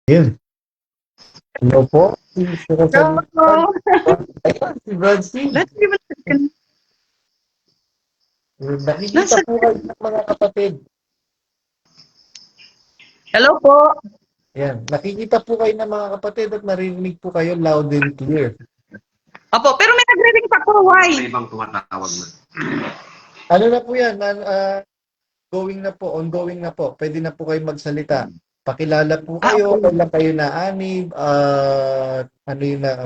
Yun. Hello po. Si Rosalie. Hello. Ayun, si Brad C. Nakikita Nasa... po kayo ng mga kapatid. Hello po. Yan. Nakikita po kayo ng mga kapatid at narinig po kayo loud and clear. Opo, pero may nagre-ring pa po. Why? May ibang tumatawag na. Ano na po yan? Going na po, ongoing na po. Pwede na po kayo magsalita. Pakilala po kayo, Okay. kailan kayo naanib, ano yun na,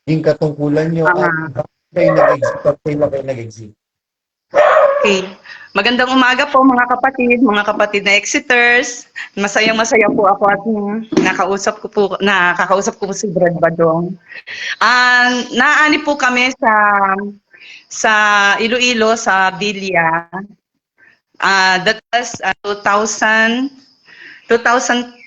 yung katungkulan nyo, at kayo nag-exit, at kailan kayo nag-exit. Okay. Magandang umaga po mga kapatid na Exiters. Masayang-masaya po ako at nakakausap ko po si Brad Badong. Naani po kami sa Iloilo, sa Bilya. That was 2011.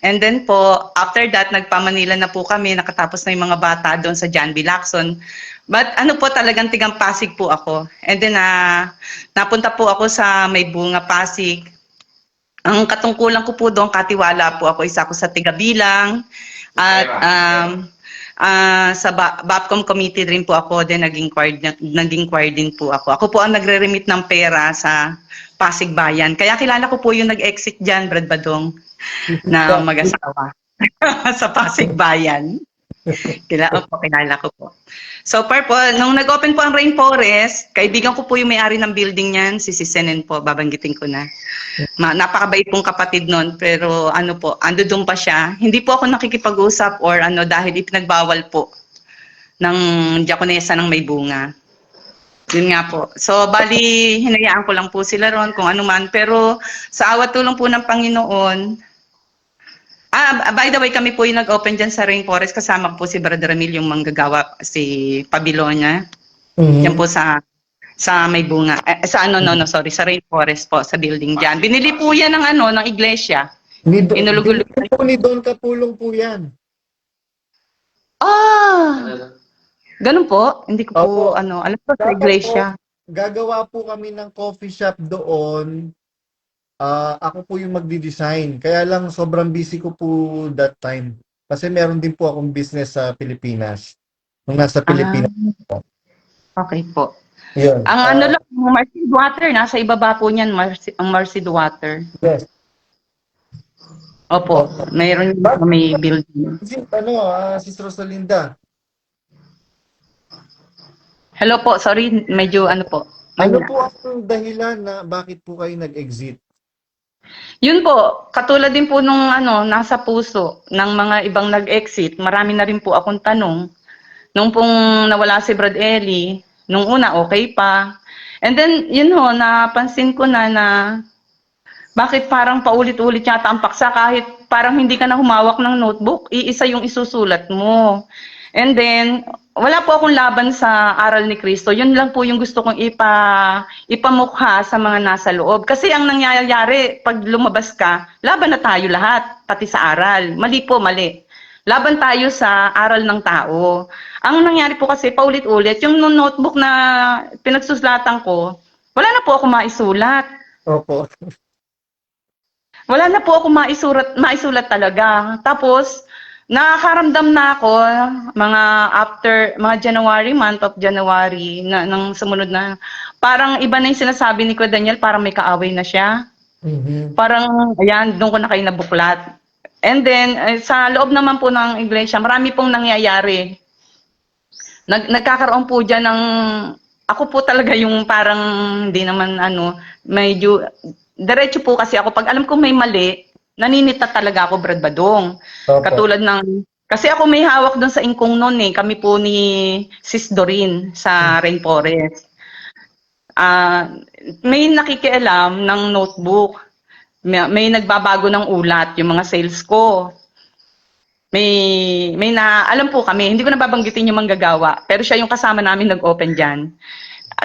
And then po, after that, nagpa-Manila na po kami, nakatapos na yung mga bata doon sa John B. Lacson. But ano po, talagang tigang Pasig po ako. And then, napunta po ako sa May Bunga, Pasig. Ang katungkulan ko po doon, katiwala po ako, isa ko sa tigabilang. At sa BAPCOM committee rin po ako, then naging choir din po ako. Ako po ang nagre-remit ng pera sa Pasig Bayan. Kaya kilala ko po yung nag-exit dyan, Brad Badong, na mag-asawa sa Pasig Bayan. Kilala ko po. So far po, nung nag-open po ang Rainforest, kaibigan ko po yung may-ari ng building niyan, si Senen po, babanggitin ko na. Napakabait pong kapatid nun, pero ano po, ando doon pa siya. Hindi po ako nakikipag-usap or ano dahil ipinagbawal po ng Diakonesa ng May Bunga. Yun nga po. So, bali, hinayaan ko lang po sila ron kung ano man. Pero sa awat tulong po ng Panginoon, by the way, kami po yung nag-open dyan sa Rainforest. Kasama po si Brother Emil, yung manggagawa, si Pabilonia. Yan po sa May Bunga. Sa Rainforest po, sa building dyan. Binili po yan ng iglesia. Inulugulog. Ni Don Kapulong po yan. Ganun po? Hindi ko po, Opo. alam ko sa iglesia. Gagawa po kami ng coffee shop doon. Ako po yung magdi-design. Kaya lang sobrang busy ko po that time. Kasi meron din po akong business sa Pilipinas. Nung nasa Pilipinas po. Okay po. Yun. Ang Marcid Water, nasa ibaba po niyan, ang Marcid Water. Yes. Opo, may building. Si Rosalinda. Hello po, sorry, medyo po. Ano po ang dahilan na bakit po kayo nag-exit? Yun po, katulad din po nung nasa puso ng mga ibang nag-exit, marami na rin po akong tanong. Nung pong nawala si Brad Eli, nung una okay pa. And then, yun ho, napansin ko na bakit parang paulit-ulit yata ang paksa kahit parang hindi ka na humawak ng notebook, iisa yung isusulat mo. And then, wala po akong laban sa aral ni Kristo. Yun lang po yung gusto kong ipamukha sa mga nasa loob. Kasi ang nangyayari, pag lumabas ka, laban na tayo lahat, pati sa aral. Mali po, mali. Laban tayo sa aral ng tao. Ang nangyari po kasi, paulit-ulit, yung notebook na pinagsuslatan ko, wala na po ako maisulat. Opo. Wala na po ako maisulat talaga. Tapos, nakakaramdam na ako mga January, month of January, ng sumunod na, parang iba na yung sinasabi ni Kuya Daniel, parang may kaaway na siya. Parang, ayan, doon ko na kayo nabuklat. And then, sa loob naman po ng iglesia, marami pong nangyayari. Nagkakaroon po dyan ng, ako po talaga yung parang, hindi naman medyo, diretso po kasi ako, pag alam ko may mali, naninita talaga ako, Brad Badong. Opo. Katulad kasi ako may hawak doon sa ingkong noon kami po ni Sis Doreen sa Rainforest. May nakikialam ng notebook. May nagbabago ng ulat, yung mga sales ko. Alam po kami, hindi ko nababanggitin yung manggagawa, pero siya yung kasama namin nag-open dyan.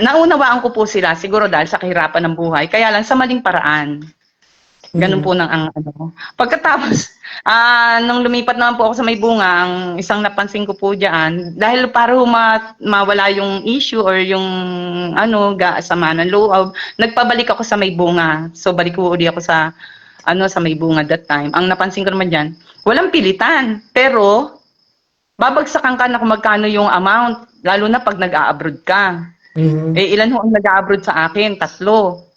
Naunawaan ko po sila, siguro dahil sa kahirapan ng buhay, kaya lang sa maling paraan. Ganun po ang Pagkatapos, nung lumipat naman po ako sa May Bunga, ang isang napansin ko po diyan, dahil para mawala yung issue or yung sama ng loob, nagpabalik ako sa May Bunga. So balik ko uli ako sa sa may bunga that time. Ang napansin ko naman diyan, walang pilitan, pero babagsakan ka na kung magkano yung amount, lalo na pag nag-a-abroad ka. Mhm. Eh, ilan ho ang nag-a-abroad sa akin? Tatlo.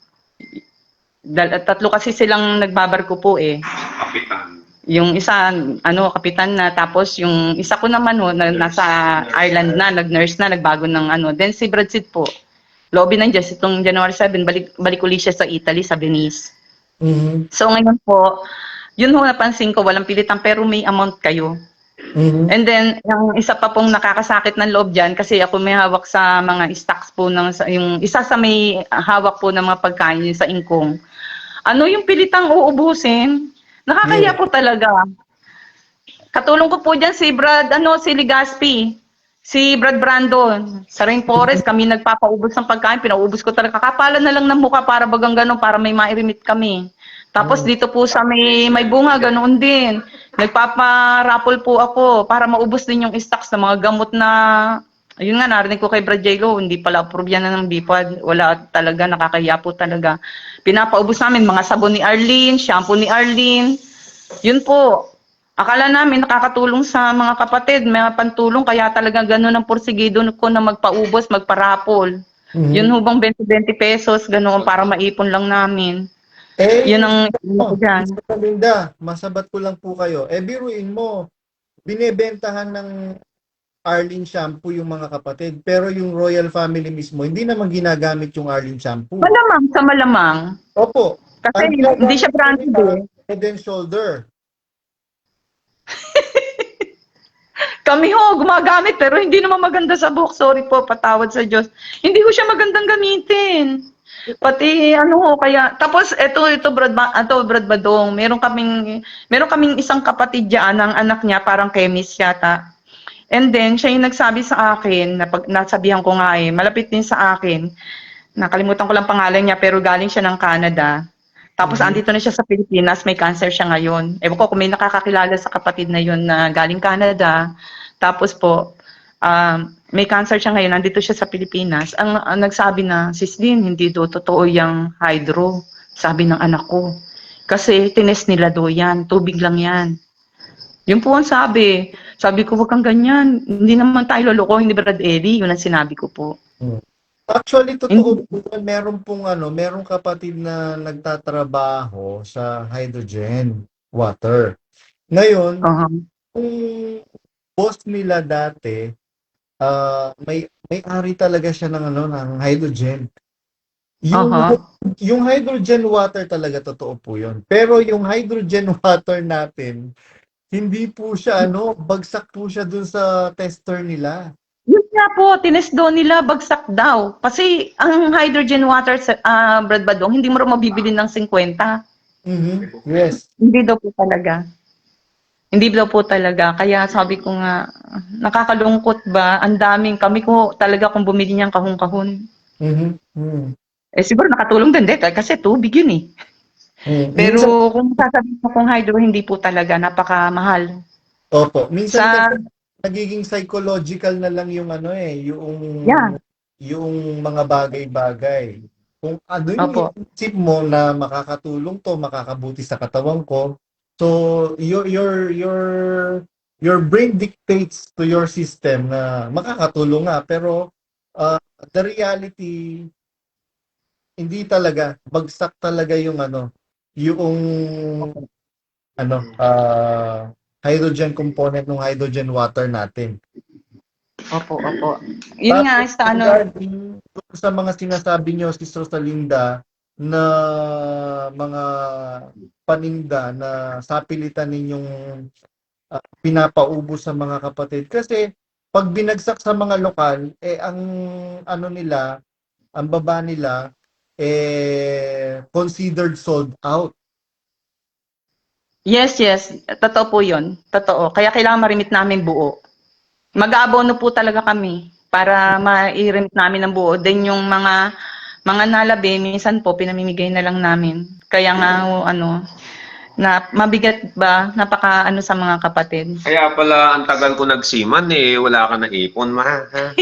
Tatlo kasi silang nagbabarko po eh. Kapitan. Yung isa, kapitan na, tapos yung isa ko naman ho, nasa Ireland na, nag-nurse na, nagbago ng Then si Brad Pitt po, lobby ng Diyos, itong January 7, balik uli siya sa Italy, sa Venice. Mhm. So ngayon po, yun ho napansin ko, walang pilitan, pero may amount kayo. Mhm. And then, yung isa pa pong nakakasakit ng loob dyan, kasi ako may hawak sa mga stocks po, yung isa sa may hawak po ng mga pagkain sa ingkong. Yung pilitang uubusin, nakakaya po talaga. Katulong ko po dyan si si Legaspi, si Brad Brandon, sa Rainforest, kami nagpapaubos ng pagkain, pinaubos ko talaga. Kakapalan na lang ng mukha para bagang gano'n, para may mairimit kami. Tapos dito po sa may bunga, ganoon din. Nagpapa-raffle po ako para maubos din yung stocks ng mga gamot na, ayun nga, narinig ko kay Brad J-Lo, hindi pala approve yan ng BIPAD. Wala talaga, nakakaya po talaga. Pinapaubos namin mga sabon ni Arlene, shampoo ni Arlene. Yun po. Akala namin nakakatulong sa mga kapatid, may pantulong, kaya talaga gano'n ang porsigido ko na magpaubos, magparapol. Mhm. Yun hubang 20-20 pesos, ganoon, para maipon lang namin. Yun ang ko dyan. Sister Linda, masabat ko lang po kayo. Biruin mo, binebentahan ng Arlene shampoo yung mga kapatid, pero yung royal family mismo, hindi naman ginagamit yung Arlene shampoo. Malamang sa malamang. Opo. Kasi hindi siya branded eh. Head and shoulder. Kami ho, gumagamit, pero hindi naman maganda sa buhok. Sorry po, patawad sa Diyos. Hindi ho siya magandang gamitin. Pati kaya tapos ito Brad Badong, meron kaming isang kapatid diyan, ang anak niya parang chemist yata. And then siya yung nagsabi sa akin, na pag nasabihan ko nga malapit din sa akin. Nakalimutan ko lang pangalan niya, pero galing siya ng Canada. Tapos andito na siya sa Pilipinas, may cancer siya ngayon. Ewan ko kung may nakakakilala sa kapatid na yun na galing Canada. Tapos po, may cancer siya ngayon, nandito siya sa Pilipinas. Ang nagsabi na, Sis Lynn, hindi do totoo yung hydro, sabi ng anak ko. Kasi tinest nila do yan, tubig lang yan. Yun po ang sabi. Sabi ko, wag kang ganyan. Hindi naman tayo loloko, hindi Brad Eddie. Yun ang sinabi ko po. Actually, totoo po, merong kapatid na nagtatrabaho sa hydrogen water. Ngayon, kung boss nila dati, may-ari talaga siya ng hydrogen. Yung hydrogen water talaga totoo po 'yon. Pero yung hydrogen water natin, hindi po siya bagsak po siya dun sa tester nila. Yun nga po, tinest daw nila, bagsak daw. Kasi ang hydrogen water, Brad Badong, hindi mo rin mabibili ng 50. Yes. Hindi daw po talaga. Hindi daw po talaga. Kaya sabi ko nga, nakakalungkot ba? Ang daming, kami ko talaga kung bumili niyang kahon-kahon. Siguro nakatulong din kasi tubig yun eh. Pero kung sasabihin mo kung hydro, hindi po talaga, napakamahal. Opo. Minsan nagiging psychological na lang yung yung mga bagay-bagay. Kung yung isip mo na makakatulong to, makakabuti sa katawan ko, so your brain dictates to your system na makakatulong nga, pero the reality, hindi talaga, bagsak talaga yung hydrogen component ng hydrogen water natin. Opo. Yun nga, sa mga sinasabi niyo, si Rosalinda, na mga paninda na sapilitan ninyong pinapaubos sa mga kapatid. Kasi pag binagsak sa mga lokal, ang baba nila, considered sold out. Yes. Totoo po yun. Totoo. Kaya kailangan marimit namin buo. Mag-aabono po talaga kami para ma-remit namin ng buo. Then yung mga nalabi, minsan po pinamimigay na lang namin. Kaya nga na mabigat ba, napaka sa mga kapatid. Kaya pala ang tagal ko nagsiman wala ka na ipon, ma. Ha?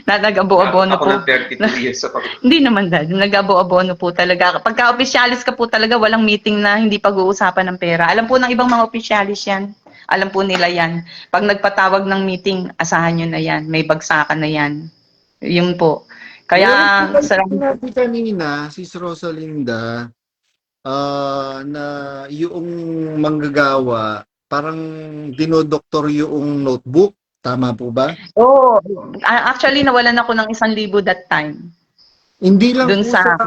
na nag-abo-abono Ako po. ng 32 years sa pag- Hindi naman dad, nag-abo-abono po talaga. Pagka opisyalis ka po talaga, walang meeting na hindi pag-uusapan ng pera. Alam po ng ibang mga opisyalis yan. Alam po nila yan. Pag nagpatawag ng meeting, asahan nyo na yan. May bagsakan na yan. Yun po. Kaya, Meron natin kanina, Sis Rosalinda, na yung manggagawa, parang dinodoktor yung notebook. Tama po ba? oh, actually, nawalan ako ng 1,000 that time. Hindi lang Dun po sa-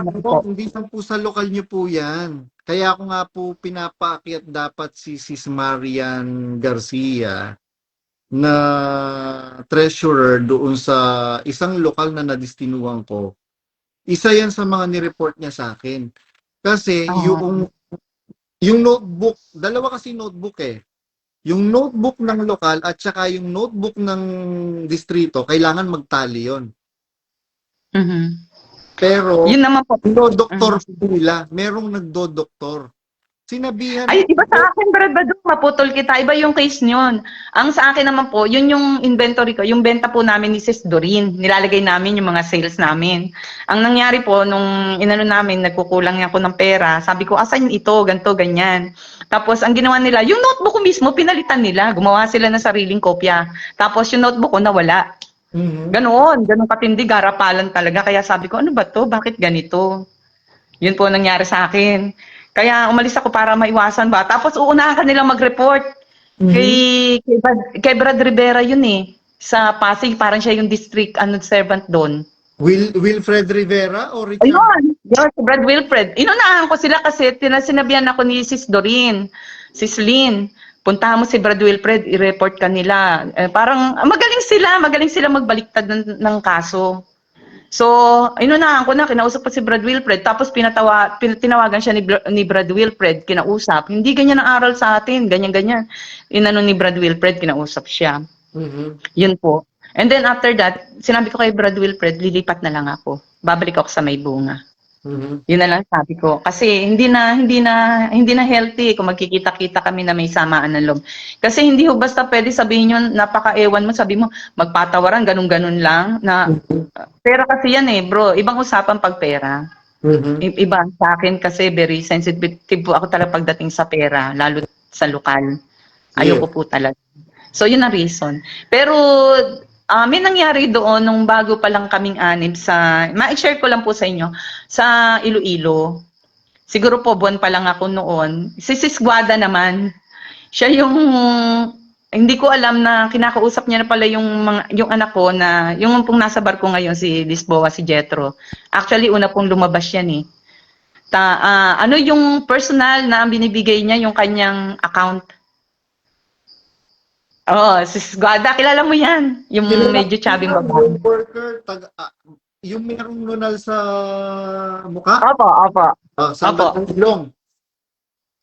hindi lang po sa lokal niyo po yan. Kaya ako nga po pinapaakyat dapat si Sis Marian Garcia na treasurer doon sa isang lokal na nadistinuhan ko. Isa yan sa mga ni-report niya sa akin. Kasi yung notebook, dalawa kasi notebook eh. Yung notebook ng lokal at saka yung notebook ng distrito, kailangan magtali yon. Mhm. Pero, Yun naman po. doktor nila, merong nagdo-doktor. Sinabihan, Ay, iba sa akin, Brad Badong, maputol kita. Iba yung case nyon. Ang sa akin naman po, yun yung inventory ko, yung benta po namin ni Sis Doreen. Nilalagay namin yung mga sales namin. Ang nangyari po, nung inano namin, nagkukulang ako ng pera, sabi ko, asan ito, ganto, ganyan. Tapos, ang ginawa nila, yung notebook ko mismo, pinalitan nila. Gumawa sila ng sariling kopya. Tapos, yung notebook ko, nawala. Ganoon katindi, garapalan talaga. Kaya sabi ko, ano ba to? Bakit ganito? Yun po nangyari sa akin. Kaya umalis ako para maiwasan ba. Tapos uunahan ka nilang mag-report. Kay Brad Rivera yun eh. Sa Pasig, parang siya yung district servant doon. Wilfred Rivera o Richard? Ayun, yun, si Brad Wilfred. Inunahan ko sila kasi sinabihan ako ni Sis Doreen, Sis Lynn, puntahan mo si Brad Wilfred, i-report ka nila. Parang magaling sila magbaliktad ng kaso. So, inunahan ko na, kinausap ko si Brad Wilfred, tapos tinawagan siya ni Brad Wilfred, kinausap. Hindi ganyan ang aral sa atin, ganyan-ganyan. Inano ni Brad Wilfred, kinausap siya. Yun po. And then after that, sinabi ko kay Brad Wilfred, lilipat na lang ako. Babalik ako sa may bunga. Yun na lang sabi ko. Kasi hindi na healthy kung magkikita-kita kami na may samaan ng loob. Kasi hindi ho basta pwede sabihin yun, napaka-ewan mo, sabi mo, magpatawaran, ganun-ganun lang. Pera kasi yan eh, bro. Ibang usapan pag pera. Iba sa akin kasi very sensitive po ako talaga pagdating sa pera, lalo sa lokal. Ayoko po talaga. So yun ang reason. Pero may nangyari doon nung bago pa lang kaming anib ma-share ko lang po sa inyo, sa Iloilo. Siguro po buwan pa lang ako noon. Si Sis Guada naman, siya yung, hindi ko alam na kinakausap niya na pala yung anak ko na, yung pong nasa barko ngayon, si Lisboa, si Jetro. Actually, una pong lumabas yan eh. Ano yung personal na binibigay niya, yung kanyang account? Oh, Sis Guada, kilala mo yan. Yung medyo chubby babae. Yung worker, yung merong nunal sa mukha? Opo. Sa ilong.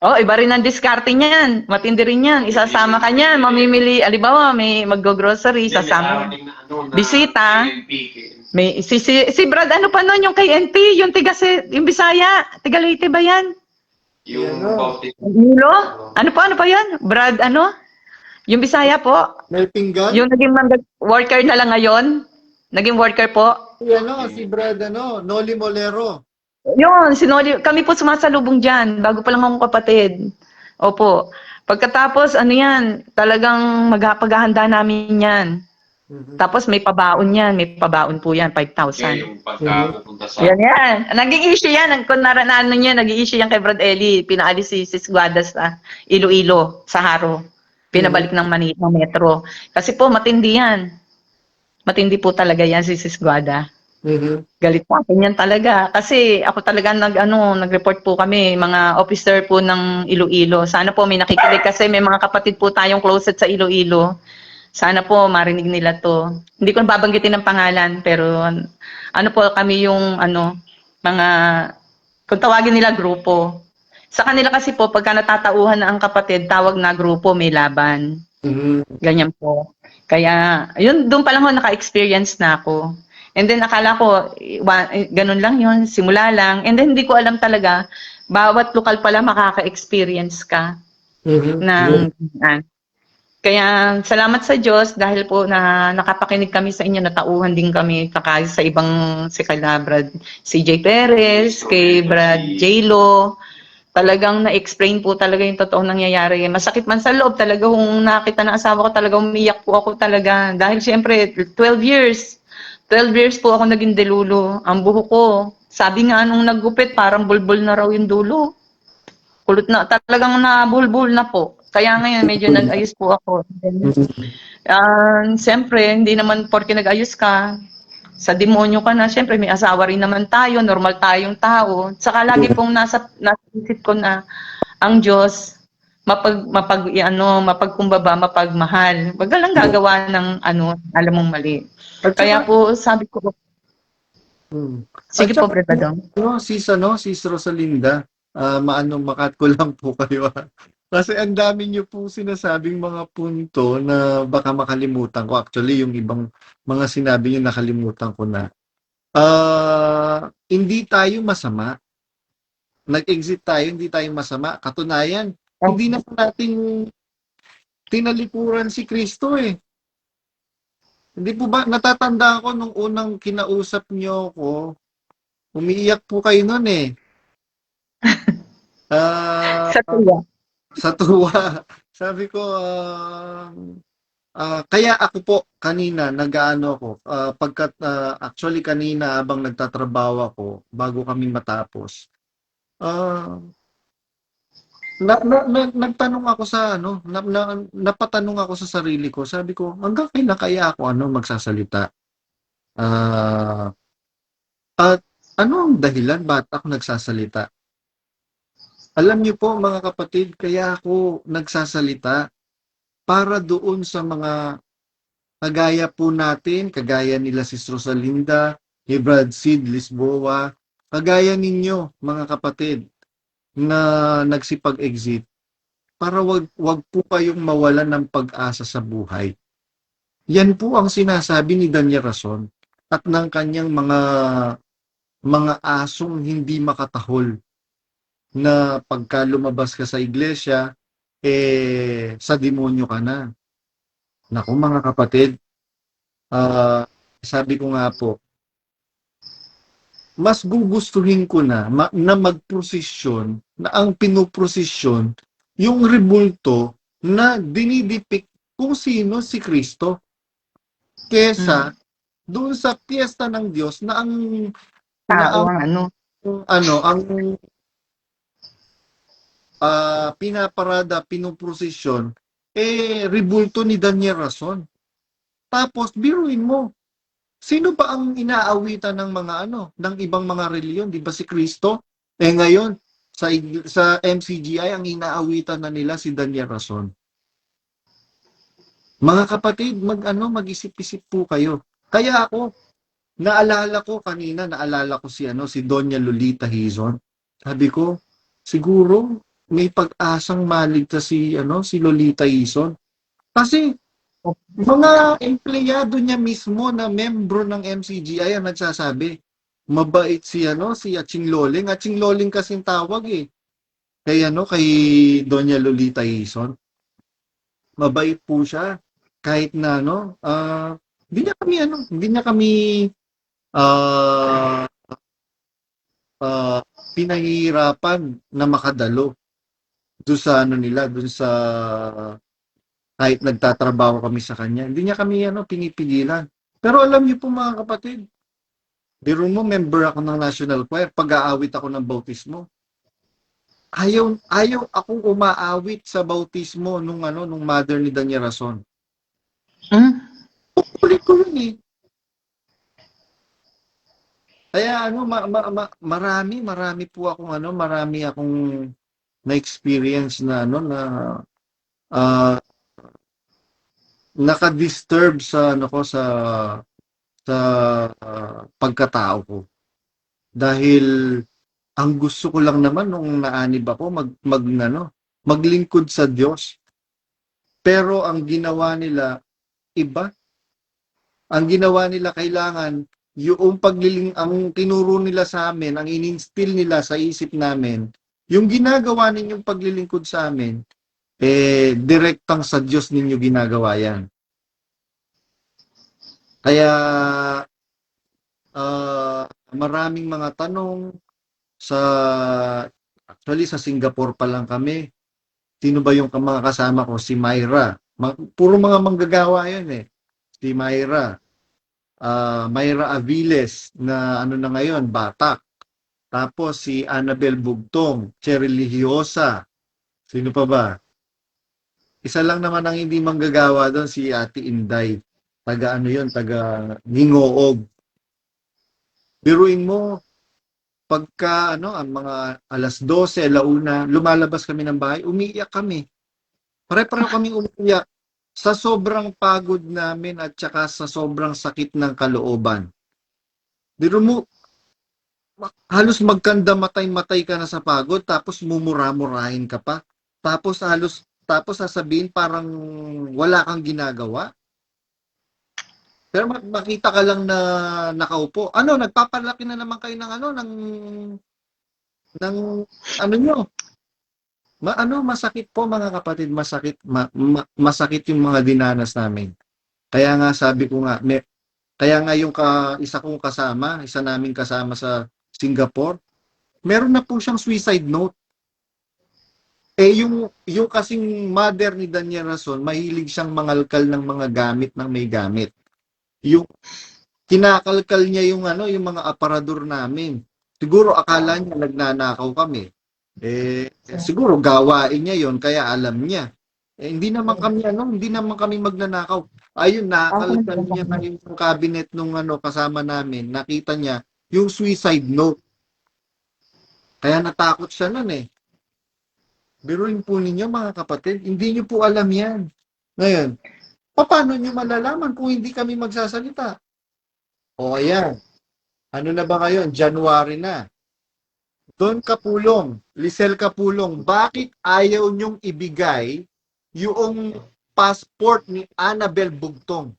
Oh, iba rin ang diskarte niyan. Matindi rin yan. Isasama ka niyan. Mamimili, alibawa, may mag-grocery, sasama. Bisita. Si Brad, ano pa nun, yung kay NP, yung yung Bisaya, tiga Leyte ba yan? Yung Milo? Ano pa yan? Brad, yung Bisaya po. May pinggan? Yung naging worker na lang ngayon. Naging worker po. Si Brad, Noli Molero. Yun, kami po sumasalubong dyan, bago pa lang akong kapatid. Opo. Pagkatapos, talagang paghahanda namin yan. Tapos may pabaon yan, may pabaon po yan, 5,000. Yung pagkapunta sa... Yan. Naging issue yan, kung naging issue yan kay Brad Eli, pinaalis si Sis Guada sa Iloilo, sa Haro. Pinabalik ng Manila Metro. Kasi po, matindi yan. Matindi po talaga yan si Sis Guada. Galit pa akin yan talaga. Kasi ako talaga nag-report po kami, mga officer po ng Iloilo. Sana po may nakikinig kasi may mga kapatid po tayong closet sa Iloilo. Sana po marinig nila to. Hindi ko babanggitin ng pangalan, pero po kami yung mga, kung tawagin nila grupo. Sa kanila kasi po, pagka natatauhan na ang kapatid, tawag na grupo, may laban. Ganyan po. Kaya, doon pa lang naka-experience na ako. And then, akala ko, ganun lang yun, simula lang. And then, hindi ko alam talaga, bawat lokal pala makaka-experience ka. Kaya salamat sa Diyos dahil po na nakapakinig kami sa inyo, natauhan din kami kakaya sa ibang si kala Brad CJ Perez, kay Brad J-Lo. Talagang na-explain po talaga yung totoong nangyayari. Masakit man sa loob, talaga kung nakita ng asawa ko, talaga umiyak po ako talaga. Dahil siyempre, 12 years po ako naging delulo. Ang buhok ko, sabi nga nung naggupit, parang bulbul na raw yung dulo. Kulot na, talagang nabulbul na po. Kaya ngayon, medyo nag-ayos po ako. Then, siyempre, hindi naman porke nag-ayos ka, sa demonyo ka na, siyempre may asawa rin naman tayo, normal tayong tao. Saka lagi pong nasa isip ko na ang Diyos mapagkumbaba, mapagmahal. Wag ka lang gagawa ng alam mong mali. At Kaya saka, po sabi ko, at sige po saka, Brad Badong. sis Rosalinda, makat ko lang po kayo. Kasi ang dami niyo po sinasabing mga punto na baka makalimutan ko. Actually, yung ibang mga sinabi niyo nakalimutan ko na. Hindi tayo masama. Nag-exit tayo, hindi tayo masama. Katunayan, hindi na po natin tinalikuran si Kristo eh. Hindi po ba, natatanda ko nung unang kinausap niyo ko, umiiyak po kayo nun eh. Ah, Sa tuwa. sa tuwa. Sabi ko, kaya ako po kanina nag-aano ako, pagkat actually kanina habang nagtatrabaho ako bago kami matapos. ah nagtanong ako sa napatanong ako sa sarili ko. Sabi ko, hanggang kailan kaya ako magsasalita? Ah, at ano ang dahilan bakit ako nagsasalita? Alam niyo po mga kapatid, kaya ako nagsasalita para doon sa mga kagaya po natin, kagaya nila si Rosalinda, ni Brad Sid Lisboa, kagaya ninyo mga kapatid na nagsipag-exit, para wag po kayong mawalan ng pag-asa sa buhay. Yan po ang sinasabi ni Daniel Rason at ng kanyang mga asong hindi makatahol na pagka lumabas ka sa iglesia, sa demonyo ka na. Naku mga kapatid, sabi ko nga po, mas gugustuhin ko na magprosesyon, na ang pinoprosesyon, yung rebulto na dinidepict kung sino si Kristo, kesa doon sa piyesta ng Diyos na Tao ang pinaparada, pinoprosesyon, rebulto ni Daniel Rason. Tapos biruin mo, sino ba ang inaawitan ng mga ng ibang mga reliyon? Di ba si Kristo? Ngayon, sa MCGI, ang inaawitan na nila si Daniel Rason. Mga kapatid, mag-isip-isip po kayo. Kaya ako, naalala ko si Doña Lolita Hizon. Sabi ko, siguro may pag-asang maligtas si Lolita Hizon. Kasi mga empleyado niya mismo na membro ng MCGI ang nagsasabi, mabait si Aching Loling. Aching Loling kasing tawag eh. Kay Doña Lolita Hizon. Mabait po siya. Kahit na hindi niya kami pinahihirapan na makadalo doon sa doon sa kahit nagtatrabaho kami sa kanya. Hindi niya kami pinipigilan. Pero alam niyo po mga kapatid, biro mo, member ako ng National Choir, pag-aawit ako ng bautismo. Ayaw akong umaawit sa bautismo nung mother ni Daniel Rason. Kulit ko yun eh. Kaya marami po akong marami akong na-experience na naka-disturb sa sa pagkatao ko. Dahil ang gusto ko lang naman nung naanib ako maglingkod sa Diyos. Pero ang ginawa nila iba. Ang ginawa nila kailangan yung ang tinuro nila sa amin, ang ininstill nila sa isip namin, yung ginagawa ninyong paglilingkod sa amin, direktang sa Diyos ninyo ginagawa yan. Kaya maraming mga tanong sa actually sa Singapore pa lang kami. Sino ba yung mga kasama ko? Si Myra. Puro mga manggagawa yun eh. Si Myra. Myra Aviles na ano na ngayon, Batak. Tapos si Annabel Bugtong, Cheryl Ligiosa. Sino pa ba? Isa lang naman ang hindi manggagawa doon, si Ate Inday. Taga ano yun, taga Ningoog. Biruin mo, pagka ano, ang mga alas 12, alauna, lumalabas kami ng bahay, umiiyak kami. Pare-pareho kami umiiyak sa sobrang pagod namin at saka sa sobrang sakit ng kalooban. Biro mo, halos magkanda-matay-matay ka na sa pagod, tapos mumura-murahin ka pa. Tapos sasabihin parang wala kang ginagawa. Pero makita ka lang na nakaupo. Ano, nagpapalaki na naman kayo ng ano, ng ano nyo. Masakit po mga kapatid, masakit yung mga dinanas namin. Kaya nga sabi ko nga, kaya nga yung isa kong kasama, isa naming kasama sa Singapore, meron na po siyang suicide note. Yung kasing mother ni Daniel Rason, mahilig siyang mangalkal ng mga gamit ng may gamit. Yung kinakalkal niya yung yung mga aparador namin. Siguro akala niya nagnanakaw kami. Siguro gawain niya yon kaya alam niya. Hindi naman kami magnanakaw. Ayun, nakalkal niya na yung cabinet nung kasama namin. Nakita niya yung suicide note. Kaya natakot siya nun eh. Biruin po ninyo mga kapatid, hindi niyo po alam yan. Ngayon, paano niyo malalaman kung hindi kami magsasalita? O ayan, ano na ba ngayon? January na. Don Kapulong, Lisel Kapulong, bakit ayaw niyong ibigay yung passport ni Annabel Bugtong?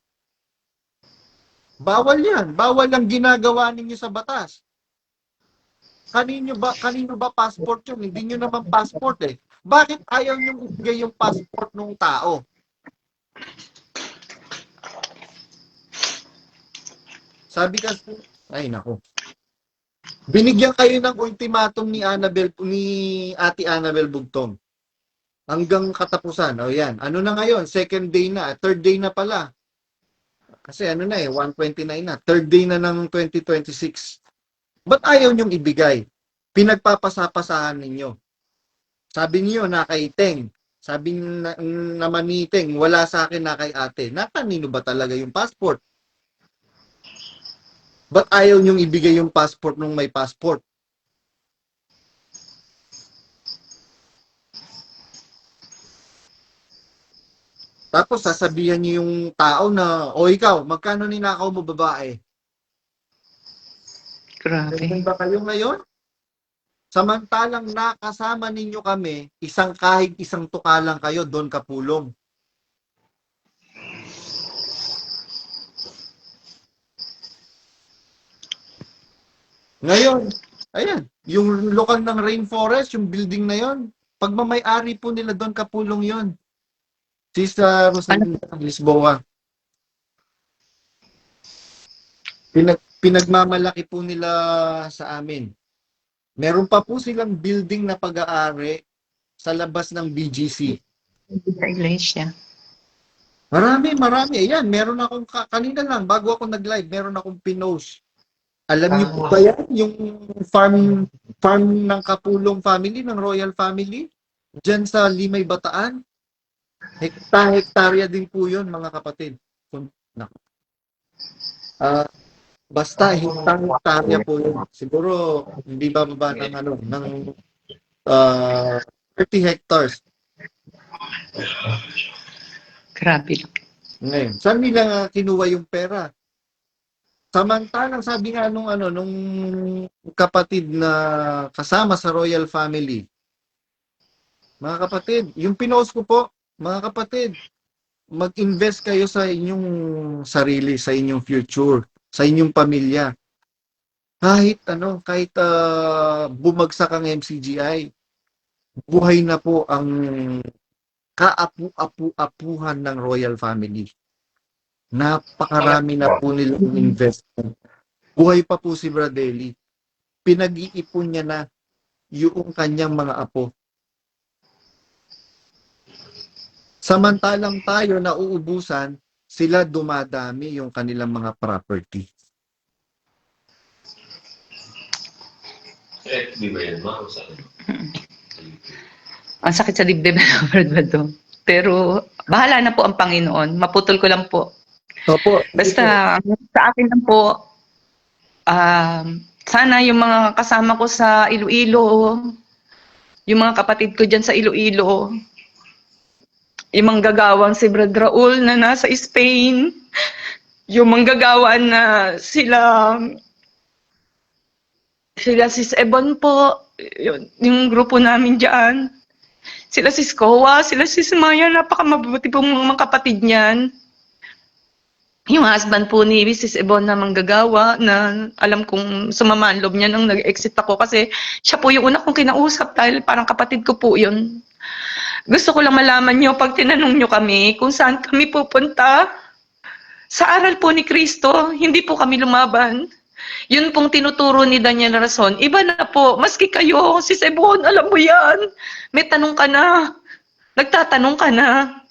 Bawal yan. Bawal ang ginagawa ninyo sa batas. Kanino ba passport yun? Hindi nyo naman passport eh. Bakit ayaw niyong ibigay yung passport ng tao? Sabi kasi, ay nako. Binigyan kayo ng ultimatum ni Ate Annabel Bugtong. Hanggang katapusan. O yan. Ano na ngayon? Second day na. Third day na pala. Kasi 129 na. Third day na ng 2026. Ba't ayaw niyong ibigay? Pinagpapasapasahan ninyo. Sabi niyo na kay Teng. Sabi naman ni Teng, wala sa akin na kay ate. Nakanino ba talaga yung passport? Ba't ayaw niyong ibigay yung passport nung may passport? Tapos sasabihan niyo yung tao na, o ikaw, magkano ninakaw mo babae? Grabe. Ganun ba kayo ngayon? Samantalang nakasama ninyo kami, kahit isang tuka lang kayo, Don Kapulong. Ngayon, ayan, yung lokal ng rainforest, yung building na yon, pagmamay-ari po nila Don Kapulong yon. Sister Rosalinda Lisboa. Pinagmamalaki po nila sa amin. Meron pa po silang building na pag-aari sa labas ng BGC. Sa iglesia. Marami. Ayan, meron akong, kanina lang, bago ako nag-live, meron akong pinost. Alam niyo po ba yan? Yung farm ng Kapulong family, ng Royal Family, dyan sa Limay, Bataan. Hektarya din po yun, mga kapatid. Basta hektarya po yun. Siguro hindi bababa ng 30 hectares. Grabe. Ngayon, saan nila kinuha yung pera? Samantalang sabi nga nung kapatid na kasama sa Royal Family. Mga kapatid, yung pinost ko po, mga kapatid, mag-invest kayo sa inyong sarili, sa inyong future, sa inyong pamilya. Kahit bumagsak ang MCGI, buhay na po ang kaapu-apu-apuhan ng royal family. Napakarami na po nilang investment. Buhay pa po si Bradley. Pinag-iipon niya na yung kanyang mga apo. Samantalang tayo nauubusan, sila dumadami yung kanilang mga property. Di ba yan, ma'am? Ang sakit sa dibdib ng Brad Badong. Pero bahala na po ang Panginoon. Maputol ko lang po. Opo. Basta sa akin lang po, sana yung mga kasama ko sa Iloilo, yung mga kapatid ko dyan sa Iloilo, yung manggagawang si Brad Raul na nasa Spain, yung manggagawa na sila Sis Ebon po, yung grupo namin dyan, sila Sis Kowa, sila Sis Maya, napakamabuti pong mga kapatid niyan. Yung husband po ni Sis Ebon na manggagawa na alam kong sumama ang loob niya nang nag-exit ako kasi siya po yung una kong kinausap dahil parang kapatid ko po yun. Gusto ko lang malaman nyo pag tinanong nyo kami kung saan kami pupunta. Sa aral po ni Kristo, hindi po kami lumaban. Yun pong tinuturo ni Daniel Rason. Iba na po, maski kayo, Sis Ebon, alam mo yan. May tanong ka na. Nagtatanong ka na.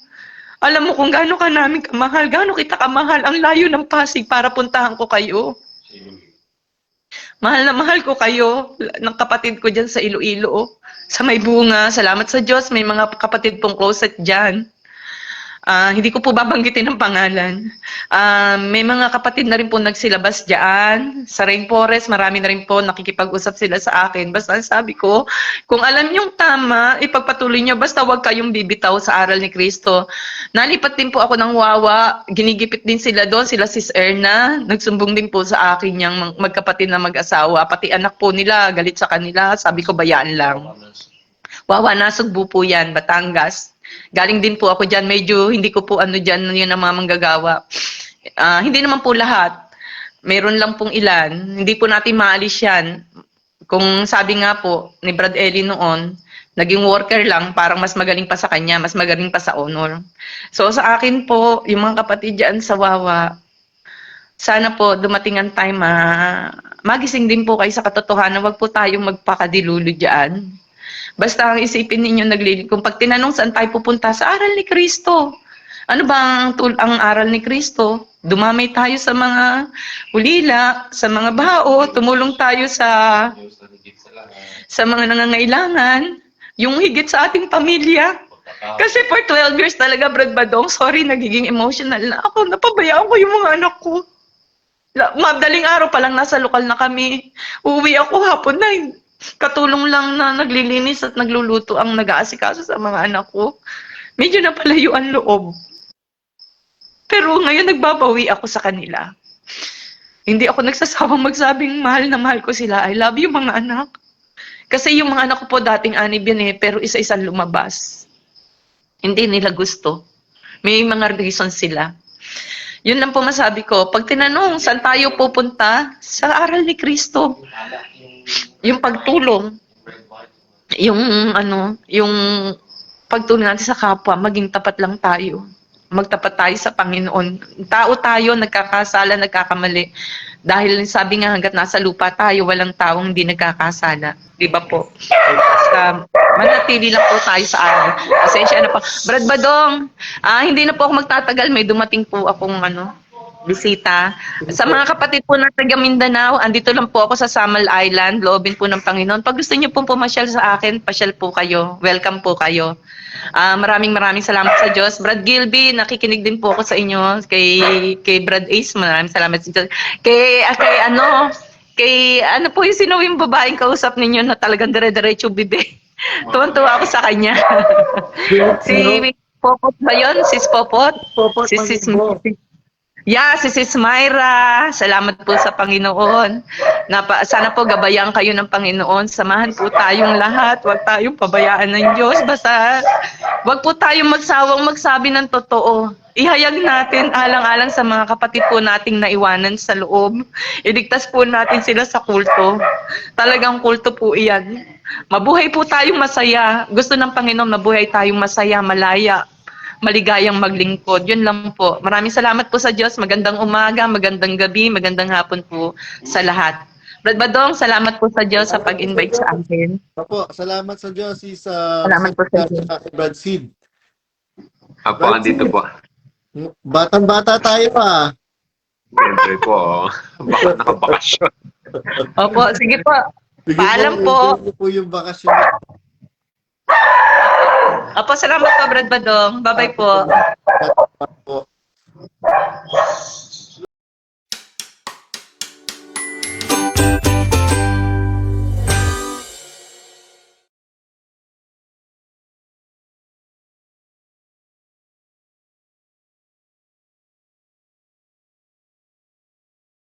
Alam mo kung gaano ka namin kamahal, gaano kita kamahal, ang layo ng Pasig para puntahan ko kayo. Mahal na mahal ko kayo, ng kapatid ko dyan sa Iloilo. Sa may bunga, salamat sa Diyos, may mga kapatid pong closet dyan. Hindi ko po babanggitin ang pangalan. May mga kapatid na rin po nagsilabas dyan. Sa Rainforest, marami na rin po nakikipag-usap sila sa akin. Basta sabi ko, kung alam niyong tama, ipagpatuloy niyo. Basta huwag kayong bibitaw sa aral ni Kristo. Nalipat din po ako ng Wawa. Ginigipit din sila doon. Sila Sis Erna. Nagsumbong din po sa akin yung magkapatid na mag-asawa. Pati anak po nila, galit sa kanila. Sabi ko, bayaan lang. Wawa, Nasugbu po yan, Batangas. Galing din po ako dyan, medyo hindi ko po ano dyan, yun ang mga manggagawa. Hindi naman po lahat. Meron lang pong ilan. Hindi po natin maalis yan. Kung sabi nga po ni Brad Eli noon, naging worker lang, parang mas magaling pa sa kanya, mas magaling pa sa honor. So sa akin po, yung mga kapatid dyan sa Wawa, sana po dumating ang time magising din po kayo sa katotohanan, wag po tayong magpakadilulo dyan. Basta ang isipin ninyo kung pag tinanong saan tayo pupunta, sa aral ni Kristo. Ano ba ang aral ni Kristo? Dumamay tayo sa mga ulila, sa mga bao, tumulong tayo sa mga nangangailangan, yung higit sa ating pamilya. Kasi for 12 years talaga, Brad Badong, sorry, nagiging emotional na ako. Napabayaan ko yung mga anak ko. Madaling araw pa lang nasa lokal na kami. Uuwi ako hapon na, katulong lang na naglilinis at nagluluto ang nag-aasikaso sa mga anak ko. Medyo napalayo ang loob. Pero ngayon nagbabawi ako sa kanila. Hindi ako nagsasawang magsabing mahal na mahal ko sila. I love you mga anak. Kasi yung mga anak ko po dating anib yan pero isa-isang lumabas. Hindi nila gusto. May mga reasons sila. Yun lang po masabi ko. Pag tinanong saan tayo pupunta, sa aral ni Kristo. Yung pagtulong, yung pagtulong natin sa kapwa, maging tapat lang tayo. Magtapat tayo sa Panginoon. Tao tayo, nagkakasala, nagkakamali. Dahil sabi nga hanggat nasa lupa tayo, walang taong hindi nagkakasala. Di ba po? Basta manatili lang po tayo sa aral. Pasensya na po. Brad Badong, hindi na po ako magtatagal. May dumating po akong bisita. Sa mga kapatid po ng taga Mindanao, andito lang po ako sa Samal Island, loobin po ng Panginoon. Pag gusto niyo pong pumasyal sa akin, pasyal po kayo. Welcome po kayo. Maraming salamat sa Diyos. Brad Gilby, nakikinig din po ako sa inyo. Kay Brad Ace, maraming salamat sa Diyos. Kay ano po yung sino yung babaeng kausap ninyo na talagang dire-diretso bibe. Tuwan-tuwa ako sa kanya. Si Popot ba yun? Sis Popot? Popot, Si Sis Myra, salamat po sa Panginoon. Sana po gabayan kayo ng Panginoon. Samahan po tayong lahat. Huwag tayong pabayaan ng Diyos. Basta huwag po tayong magsawang magsabi ng totoo. Ihayag natin alang-alang sa mga kapatid po nating naiwanan sa loob. Iligtas po natin sila sa kulto. Talagang kulto po iyan. Mabuhay po tayong masaya. Gusto ng Panginoon, mabuhay tayong masaya, malaya, maligayang maglingkod. Yun lang po. Maraming salamat po sa Diyos. Magandang umaga, magandang gabi, magandang hapon po sa lahat. Brad Badong, salamat po sa Diyos sa pag-invite sa akin. Opo, salamat sa Diyos Salamat po sa Diyos. Brad Sid. Apo, andito po. Batang-bata tayo pa. Siyempre po. Baka nakabakasyon. Opo, sige po. Sige Paalam po. enjoy po yung bakasyon. Opo, salamat po, Brad Badong. Bye-bye po.